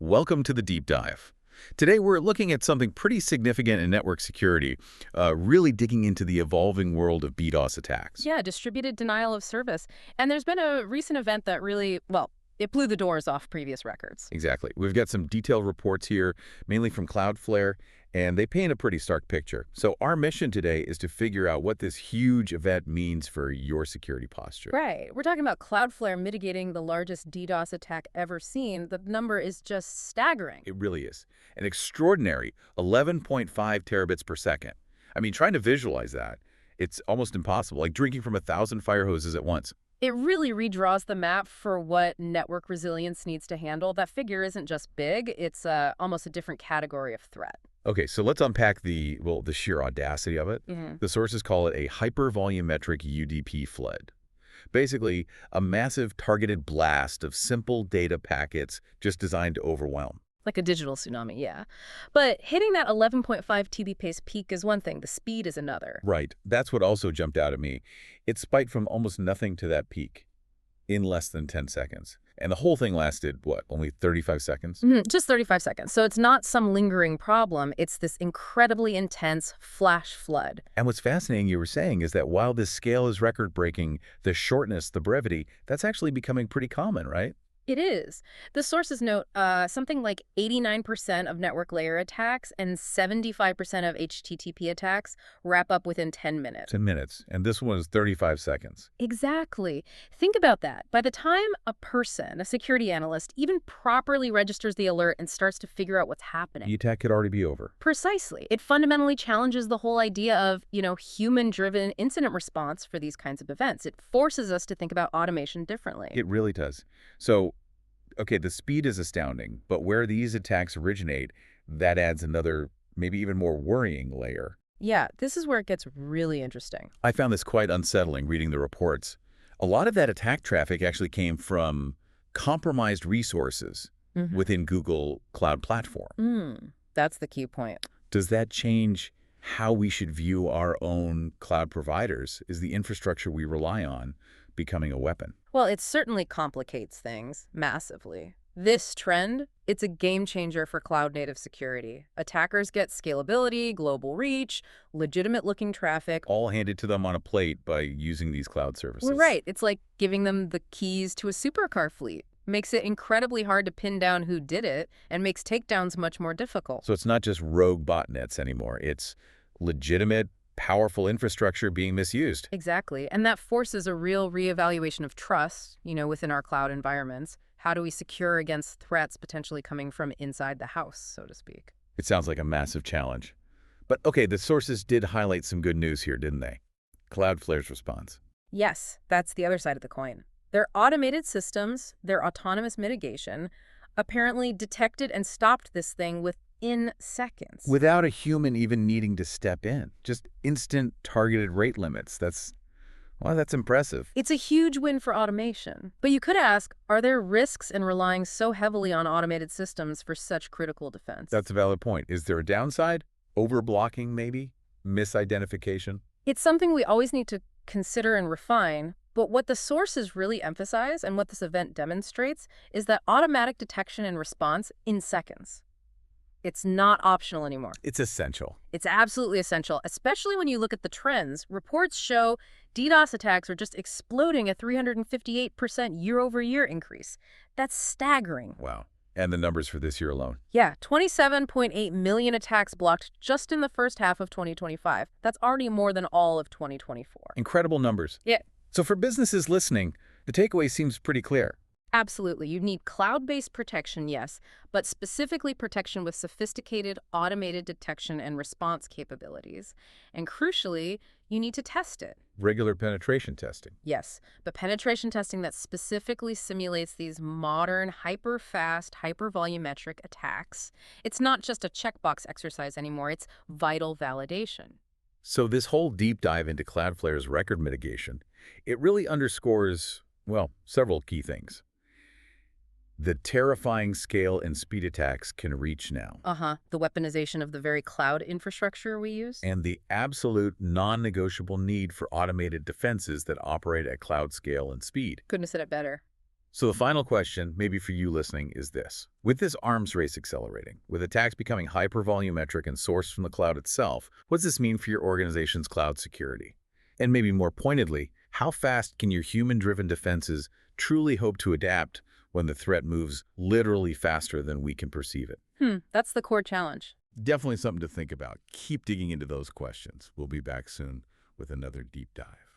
Welcome to the Deep Dive. Today we're looking at something pretty significant in network security, really digging into the evolving world of DDoS attacks. Yeah, distributed denial of service. And there's been a recent event that really, well, it blew the doors off previous records. Exactly. We've got some detailed reports here, mainly from Cloudflare, and they paint a pretty stark picture. So our mission today is to figure out what this huge event means for your security posture. Right. We're talking about Cloudflare mitigating the largest DDoS attack ever seen. The number is just staggering. It really is. An extraordinary 11.5 terabits per second. I mean, trying to visualize that, it's almost impossible, like drinking from 1,000 fire hoses at once. It really redraws the map for what network resilience needs to handle. That figure isn't just big, it's almost a different category of threat. Okay, so let's unpack the sheer audacity of it. The sources call it a hypervolumetric UDP flood. Basically, a massive targeted blast of simple data packets just designed to overwhelm. Like a digital tsunami, yeah. But hitting that 11.5 Tbps peak is one thing, the speed is another. Right. That's what also jumped out at me. It spiked from almost nothing to that peak in less than 10 seconds. And the whole thing lasted, what, only 35 seconds? Just 35 seconds. So it's not some lingering problem. It's this incredibly intense flash flood. And what's fascinating, you were saying, is that while this scale is record-breaking, the shortness, the brevity, that's actually becoming pretty common, right? It is. The sources note something like 89% of network layer attacks and 75% of HTTP attacks wrap up within 10 minutes. 10 minutes. And this one is 35 seconds. Exactly. Think about that. By the time a person, a security analyst, even properly registers the alert and starts to figure out what's happening, The attack could already be over. Precisely. It fundamentally challenges the whole idea of, human-driven incident response for these kinds of events. It forces us to think about automation differently. It really does. So, okay, the speed is astounding, but where these attacks originate, that adds another, maybe even more worrying layer. Yeah, this is where it gets really interesting. I found this quite unsettling reading the reports. A lot of that attack traffic actually came from compromised resources within Google Cloud Platform. That's the key point. Does that change how we should view our own cloud providers? Is the infrastructure we rely on becoming a weapon? Well, it certainly complicates things massively. This trend, it's a game changer for cloud-native security. Attackers get scalability, global reach, legitimate-looking traffic. All handed to them on a plate by using these cloud services. Well, right. It's like giving them the keys to a supercar fleet. Makes it incredibly hard to pin down who did it and makes takedowns much more difficult. So it's not just rogue botnets anymore. It's legitimate, powerful infrastructure being misused. Exactly. And that forces a real reevaluation of trust, within our cloud environments. How do we secure against threats potentially coming from inside the house, so to speak? It sounds like a massive challenge. But okay, the sources did highlight some good news here, didn't they? Cloudflare's response. Yes, that's the other side of the coin. Their automated systems, their autonomous mitigation, apparently detected and stopped this thing within seconds. Without a human even needing to step in. Just instant targeted rate limits. That's impressive. It's a huge win for automation. But you could ask, are there risks in relying so heavily on automated systems for such critical defense? That's a valid point. Is there a downside? Overblocking, maybe? Misidentification? It's something we always need to consider and refine. But what the sources really emphasize and what this event demonstrates is that automatic detection and response in seconds. It's not optional anymore. It's essential. It's absolutely essential, especially when you look at the trends. Reports show DDoS attacks are just exploding at 358% year-over-year increase. That's staggering. Wow. And the numbers for this year alone. Yeah, 27.8 million attacks blocked just in the first half of 2025. That's already more than all of 2024. Incredible numbers. Yeah. So for businesses listening, the takeaway seems pretty clear. Absolutely. You need cloud-based protection, yes, but specifically protection with sophisticated automated detection and response capabilities. And crucially, you need to test it. Regular penetration testing. Yes, but penetration testing that specifically simulates these modern, hyper-fast, hyper-volumetric attacks. It's not just a checkbox exercise anymore. It's vital validation. So this whole deep dive into Cloudflare's record mitigation, it really underscores, well, several key things. The terrifying scale and speed attacks can reach now. The weaponization of the very cloud infrastructure we use. And the absolute non-negotiable need for automated defenses that operate at cloud scale and speed. Couldn't have said it better. So the final question, maybe for you listening, is this. With this arms race accelerating, with attacks becoming hyper-volumetric and sourced from the cloud itself, what does this mean for your organization's cloud security? And maybe more pointedly, how fast can your human-driven defenses truly hope to adapt when the threat moves literally faster than we can perceive it? That's the core challenge. Definitely something to think about. Keep digging into those questions. We'll be back soon with another deep dive.